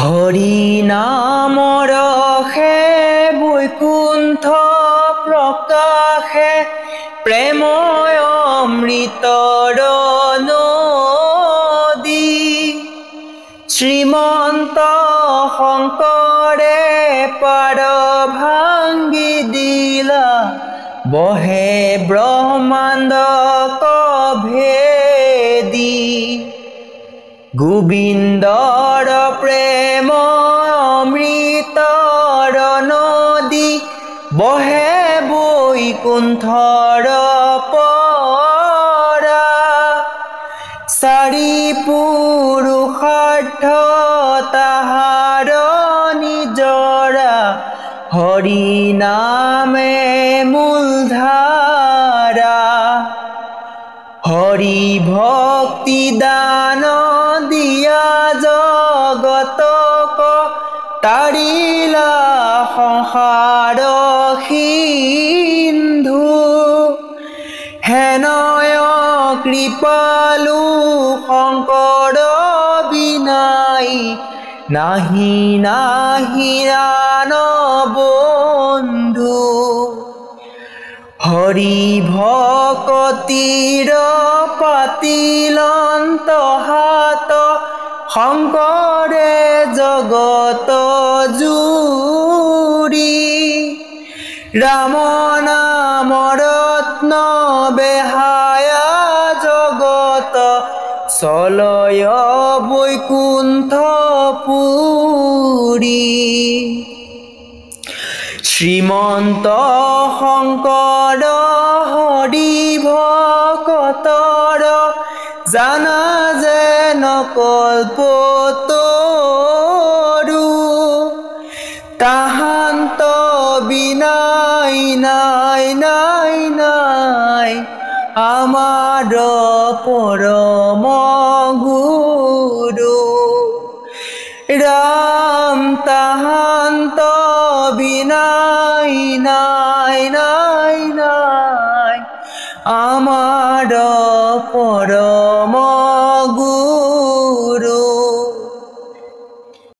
হৰি নামৰ হে বৈকুণ্ঠ প্ৰকাশে প্ৰেময় অমৃতৰ নদী শ্ৰীমন্ত শংকৰে পাৰ ভাঙি দিলা বহে ব্ৰহ্মাণ্ড কভেদি গোবিন্দৰ প্ৰেম অমৃতৰ নদী বহে বৈকুণ্ঠৰ পৰা চাৰি পুৰুষাৰ্থ তাহাৰ নিজৰা হৰি নামে মূলধাৰা হৰি ভক্তি দান দিয়া জগতক তাৰিলা সংসাৰ সিন্ধু হেনয় কৃপালু শংকৰ বিনাই নাহি নাহি আন বন্ধু হৰি ভকতিৰ পাতিলন্ত হাত শংকৰে জগত জুৰি ৰাম নাম ৰত্ন বেহায়া জগত চলয় বৈকুণ্ঠ পুৰি শ্ৰীমন্ত শংকৰ হৰি ভকতৰ জানা যেন কল্পতৰু তাহান্ত বিনাই নাই নাই নাই আমাৰ পৰম গুৰু ৰাম তাহান্ত বিনাই নাই নাই নাই আমাৰ পৰম